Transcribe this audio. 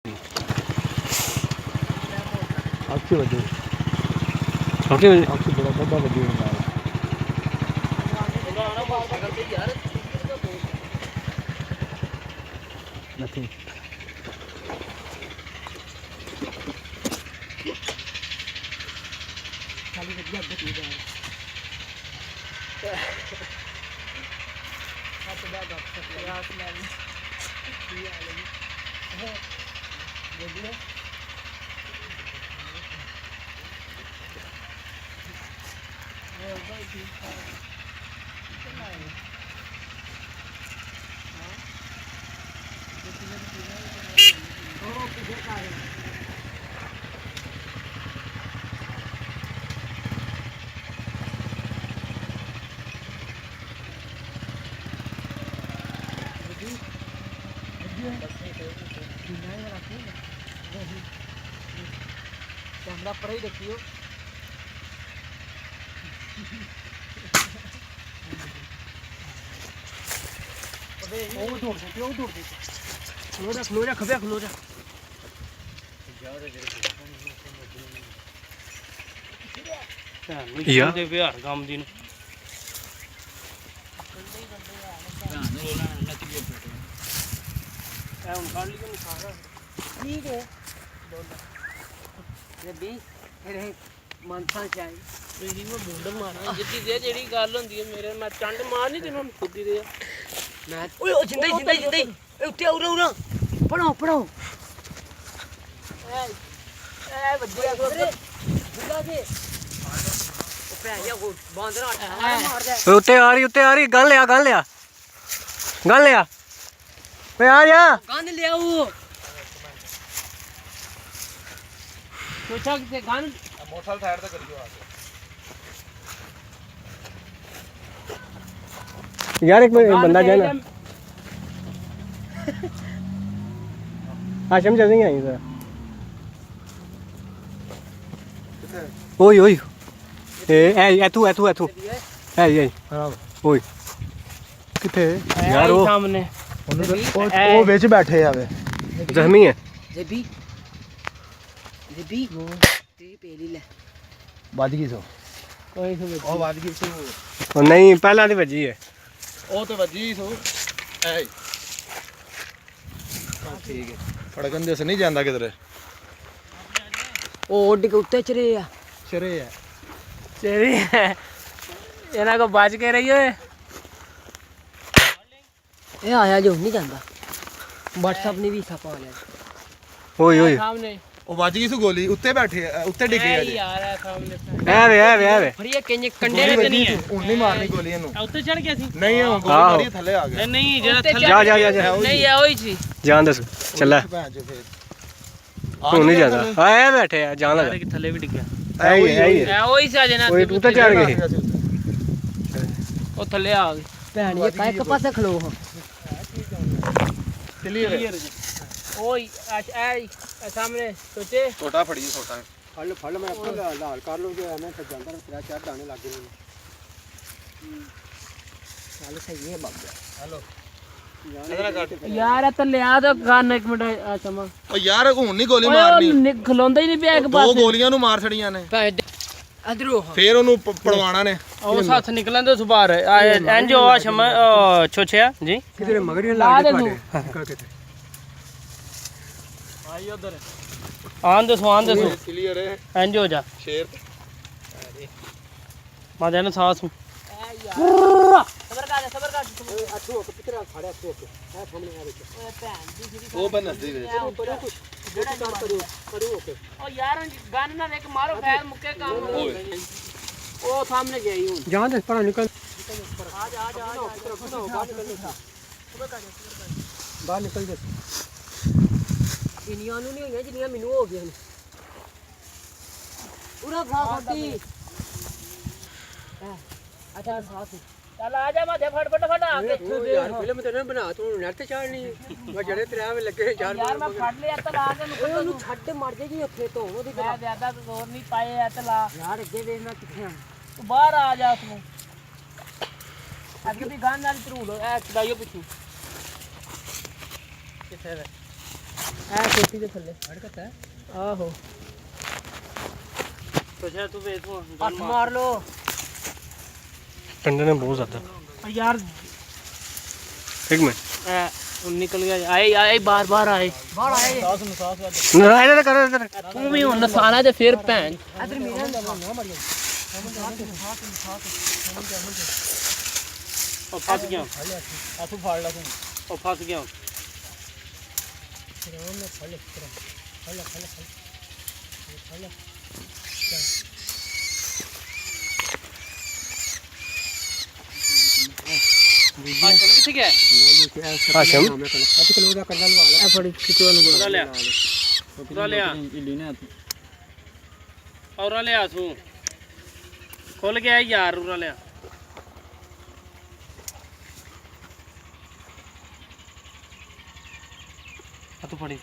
अच्छी वजह अच्छी बड़ा बड़ा वजह नहीं खाली वजह अभी ठीक है हाथ बैग आप यार मैं ये आ लगी है वजह भाई ठीक है कितना है हां ओ किधर का है कैमरा पर ही रखियो ओ दौड़ दे खलो जा खबे खलो जा यार दे बिहार काम दी ਹੁਣ ਕੱਢ ਲਈ ਨਹੀਂ ਸਾਰਾ ठीक है ये भी तेरे मनसा चाहे ਮੇਰੀ ਮੈਂ ਬੁੰਡ ਮਾਰਾਂ ਜਿੱਦੀ ਦੇ ਜਿਹੜੀ ਗੱਲ ਹੁੰਦੀ ਹੈ ਮੇਰੇ ਮੈਂ ਚੰਡ ਮਾਰ ਨਹੀਂ ਤੈਨੂੰ ਸੁੱਤੀ ਦੇ मैं ओए ओ जिंदा ए उठे उरा पढ़ो ए बद्दिया को जिंदा के ओ पैया को बांदरा मार दे उत्ते आ रही गन लिया ओए आ जा गन ले आओ सोचा कि गन मोटरसाइकिल साइड ते करियो आके यार एक बंदा जाए ना आशम चलेंगे यहीं से ओए ए तू ए ओए किथे यार वो सामने ਉਹ ਵਿੱਚ ਬੈਠੇ ਆਵੇ जख्मी है जेबी तेरी पहली ले ਵੱਜ ਗਈ ਸੋ कोई से ਉਹ ਵੱਜ ਗਈ ਸੋ और नहीं पहला तो बजी है ਉਹ ਤੇ ਵੱਜੀ ਸੋ ਐ ਠੀਕ ਹੈ ਫੜਕਣ ਦੇ ਸ ਨਹੀਂ ਜਾਂਦਾ ਕਿਧਰੇ ओ उड़ के उत्ते चले आ ਚਰੇ ਹੈ तेरी ਇਹਨਾਂ ਕੋ ਬਚ ਕੇ ਰਹੀ ਓਏ ए आया जो नहीं जांदा WhatsApp ने भी छापा लिया ओए सामने ਉਹ ਵੱਜ ਗਈ ਸੋ ਗੋਲੀ ਉੱਤੇ ਬੈਠੇ ਉੱਤੇ ਡਿੱਗੇ ਆ ਜੀ यार है सामने आवे फरिया कंजे कंडे गोली ने बजी है। ਹੁਣ ਨਹੀਂ ਮਾਰਨੀ ਗੋਲੀ ਇਹਨੂੰ ਉੱਤੇ ਚੜ ਗਿਆ ਸੀ ਨਹੀਂ ਉਹ ਗੋਲੀ ਆਹੋ। ਮਾਰੀ ਥੱਲੇ ਆ ਗਿਆ नहीं ਜਿਹੜਾ ਥੱਲੇ जा नहीं है ओई ਸੀ जान दस चल ਭੈਣ ਚੋ ਫੇਰ तू नहीं जाता आए बैठे है जान लगा ਕਿ ਥੱਲੇ ਵੀ ਡਿੱਗਿਆ है ओई सा जना ओए तू तो चढ़ गई ਉਹ ਥੱਲੇ ਆ ਗਈ भैन ये काहे के पासे खलो हो ਕਲੀਅਰ ओई आई सामने सोचे ਛੋਟਾ ਫੜੀ ਛੋਟਾ फल मैं अपना लाल कर लूंगा मैं तो जानता हूं तेरा चार दाने लग गए चल सही है बाबा ਹੈਲੋ ਇਹਦਾ ਕੱਟ यार थल्ले आ तो गन एक मिनट आ चमा ਉਹ ਯਾਰ ਹੁਣ ਨਹੀਂ ਗੋਲੀ ਮਾਰਨੀ ਖਲੋਂਦਾ ਹੀ ਨਹੀਂ ਪਿਆ ਇੱਕ ਦੋ ਪਾਸੇ ਗੋਲੀਆਂ ਨੂੰ ਮਾਰ ਛੜੀਆਂ ਨੇ अदरो ਫੇਰ ਉਹਨੂੰ ਪੜਵਾਣਾ ਨੇ ਉਹ ਸਾਥ ਨਿਕਲਣ ਦੇ ਸੁਬਾਰ ਐਨਜੋ ਆ ਸ਼ਮ ਛੋਛਿਆ ਜੀ किधर मगर ये ला दे तू ਆਈ ਉਧਰ ਆਨ ਦੇ ਕਲੀਅਰ ਹੈ ਐਨਜੋ ਜਾ ਸ਼ੇਰ ਮਾ ਦੇਣ ਸਾਸ सबर कर अच्छो के पितरा खड़े अच्छो के है सामने आ रही ओए भैन दी सीधी ਉਹ ਬੰਨਦੀ ਵੇ जेड़ा काम करो ओके ओ यार गन ना देख मारो खैर मुक्के काम ओ सामने गई हूं जान दे पर निकल आ जा बाहर निकल दे इनियां नु नहीं होईयां जिनियां मेनू हो गईयां पूरा भरा साडी अच्छा साथ चल आ जा माथे फट आ के यार फिल्म तेरे बना तू नेट ते चाड़नी मैं जड़े तेरे में लगे यार मैं फट लिया तो ला के ओए ओनु छੱਡ मर जाएगी ਉੱਥੇ ਤੋਂ ਉਹਦੀ मैं ज्यादा जोर नहीं पाए है तो ला यार ਅੱਗੇ ਵੇਖਣਾ ਕਿੱਥੇ ਆ तू बाहर आ जा उसमें अगे भी गन नाल धरूड़ ए चलाइयो पिछू किथे है ਐ ਖੇਤੀ ਦੇ ਥੱਲੇ ਹੜਕਤ ਹੈ ਆਹੋ ਪੁੱਛਿਆ ਤੂੰ ਵੇਖ ਤੂੰ ਹੱਥ ਮਾਰ ਲੋ ठंडे ने बहुत ज्यादा ਯਾਰ एक मिनट ਐ ਹੁਣ ਨਿਕਲ ਗਿਆ ਆਏ ਬਾਰ ਬਾਰ ਆਏ ਬਾਹਰ आए इधर कर इधर ਤੂੰ ਵੀ ਹੁਣ ਨਸਾਣਾ ਤੇ ਫਿਰ ਭੈਣ इधर मेरा ਉਹ ਫਸ ਗਿਆ ਆਥੂ ਫਾੜ ਲਾ ਤੂੰ ਉਹ ਫਸ ਗਿਆ ਹਾਸ਼ਮ ਕਿੱਥੇ ਗਿਆ हाशम ਐ ਫੜੀ ਖਿਚੋ ਨੂੰ ਪੂਰਾ ਲਿਆ ਔਰਾ ਲਿਆ ਤੂੰ ਖੁੱਲ ਗਿਆ ਯਾਰ ਉਰਾ ਲਿਆ ਤੂੰ ਫੜੀ